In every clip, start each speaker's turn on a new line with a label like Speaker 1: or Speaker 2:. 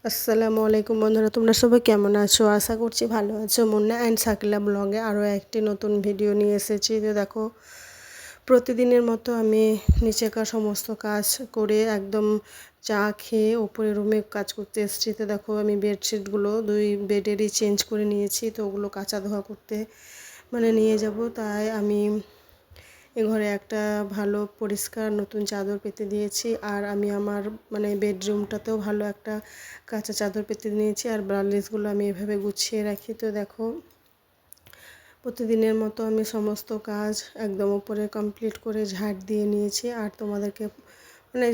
Speaker 1: আসসালামু আলাইকুম বন্ধুরা, তোমরা সবাই কেমন আছো? আশা করছি ভালো আছো। মুন্না অ্যান্ড সাকিলা ব্লগে আরও একটি নতুন ভিডিও নিয়ে এসেছি। তো দেখো, প্রতিদিনের মতো আমি নিচেকার সমস্ত কাজ করে একদম চা খেয়ে ওপরে রুমে কাজ করতে এসেছি। তো দেখো, আমি বেডশিটগুলো দুই বেডেরই চেঞ্জ করে নিয়েছি। তো ওগুলো কাচা ধোয়া করতে নিয়ে যাব। তাই আমি এ ঘরে একটা ভালো পরিষ্কার নতুন চাদর পেতে দিয়েছি। আর আমি আমার বেডরুমটাতেও ভালো একটা কাঁচা চাদর পেতে নিয়েছি। আর বালিশগুলো আমি এভাবে গুছিয়ে রাখি। তো দেখো, প্রতিদিনের মতো আমি সমস্ত কাজ একদম উপরে কমপ্লিট করে ঝাড় দিয়ে নিয়েছি। আর তোমাদেরকে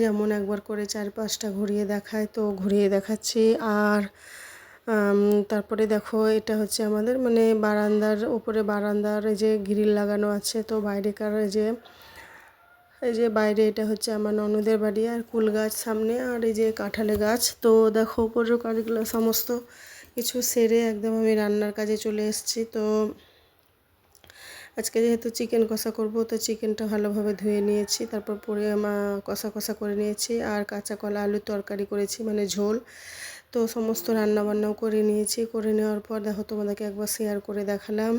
Speaker 1: যেমন একবার করে 4-5টা ঘুরিয়ে দেখায়, তো ঘুরিয়ে দেখাচ্ছি। আর তারপরে দেখো, এটা হচ্ছে আমাদের বারান্দার উপরে, বারান্দার এই যে গ্রিল লাগানো আছে। তো বাইরেকার এই যে বাইরে, এটা হচ্ছে আমার ননদের বাড়ি। আর কুল গাছ সামনে, আর এই যে কাঁঠালে গাছ। তো দেখো, উপরের কাজগুলো সমস্ত কিছু সেরে একদম আমি রান্নার কাজে চলে এসেছি। তো আজকে যেহেতু চিকেন কষা করব, তো চিকেনটা ভালোভাবে ধুয়ে নিয়েছি। তারপর পরে কষা কষা করে নিয়েছি। আর কাঁচা কলা আলুর তরকারি করেছি, ঝোল। তো সমস্ত রান্নাবান্নাও করে নিয়েছি। করে নেওয়ার পর দেখো, তোমাদেরকে একবার শেয়ার করে দেখালাম।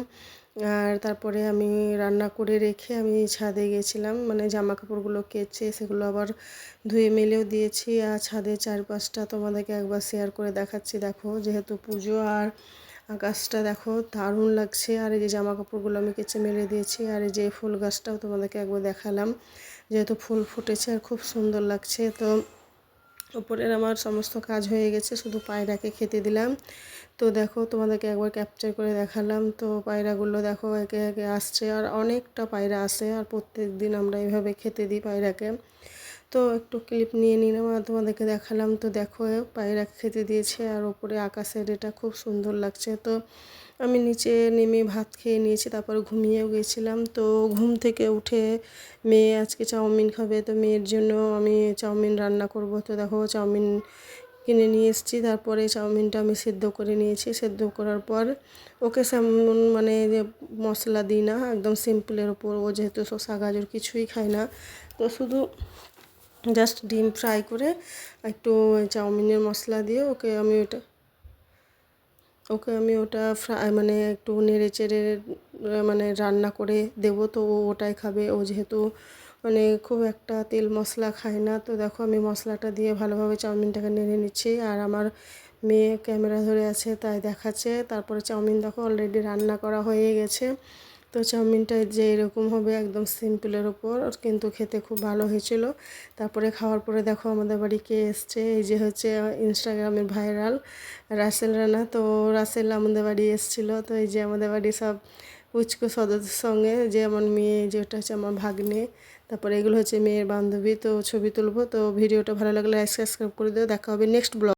Speaker 1: আর তারপরে আমি রান্না করে রেখে আমি ছাদে গিয়েছিলাম, জামা কাপড়গুলো কেচে সেগুলো আবার ধুয়ে মেলেও দিয়েছি। আর ছাদে 4-5টা তোমাদেরকে একবার শেয়ার করে দেখাচ্ছি। দেখো, যেহেতু পুজো, আর আকাশটা দেখো দারুণ লাগছে। আর এই যে জামা কাপড়গুলো আমি কেচে মেলে দিয়েছি। আর এই যে ফুল গাছটাও তোমাদেরকে একবার দেখালাম, যেহেতু ফুল ফুটেছে আর খুব সুন্দর লাগছে। তো উপরের আমার সমস্ত কাজ হয়ে গেছে, শুধু পায়রাকে খেতে দিলাম। তো দেখো, তোমাদেরকে একবার ক্যাপচার করে দেখালাম। তো পায়রাগুলো দেখো একে একে আসছে, আর অনেকটা পায়রা আসে। আর প্রত্যেক দিন আমরা এইভাবে খেতে দিই পায়রাকে। তো একটু ক্লিপ নিয়ে নিলাম আর তোমাদেরকে দেখালাম। তো দেখো, পায়রা খেতে দিয়েছে। আর ওপরে আকাশের এটা খুব সুন্দর লাগছে। তো আমি নিচে নেমে ভাত খেয়ে নিয়েছি, তারপরে ঘুমিয়েও গেছিলাম। তো ঘুম থেকে উঠে মেয়ে আজকে চাউমিন খাবে, তো মেয়ের জন্য আমি চাউমিন রান্না করব। তো দেখো, চাউমিন কিনে নিয়ে এসেছি। তারপরে চাউমিনটা আমি সেদ্ধ করে নিয়েছি। সেদ্ধ করার পর ওকে সেমন যে মশলা দিই না, একদম সিম্পলের ওপর। ও যেহেতু শসা গাজর কিছুই খায় না, তো শুধু জাস্ট ডিম ফ্রাই করে একটু চাউমিনের মশলা দিয়ে ওকে আমি ওটা ফ্রাই একটু নেড়ে চেড়ে রান্না করে দেবো। তো ও ওটাই খাবে। ও যেহেতু খুব একটা তেল মশলা খায় না। তো দেখো, আমি মশলাটা দিয়ে ভালোভাবে চাউমিনটাকে নেড়ে নিচ্ছি। আর আমার মেয়ে ক্যামেরা ধরে আছে, তাই দেখাচ্ছে। তারপরে চাউমিন দেখো অলরেডি রান্না করা হয়ে গেছে। তো চাউমিনটা যে এরকম হবে, একদম সিম্পলের ওপর, কিন্তু খেতে খুব ভালো হয়েছিল। তারপরে খাওয়ার পরে দেখো, আমাদের বাড়ি কে এসছে। এই যে হচ্ছে ইনস্টাগ্রামের ভাইরাল রাসেল রানা। তো রাসেল আমাদের বাড়ি এসেছিলো। তো এই যে আমাদের বাড়ি সব পুচকু সদস্যের সঙ্গে, যে আমার মেয়ে, যেটা হচ্ছে আমার ভাগ্নে, তারপরে এগুলো হচ্ছে মেয়ের বান্ধবী। তো ছবি তুলবো। তো ভিডিওটা ভালো লাগলে লাইক সাবস্ক্রাইব করে দিও। দেখা হবে নেক্সট ব্লগ।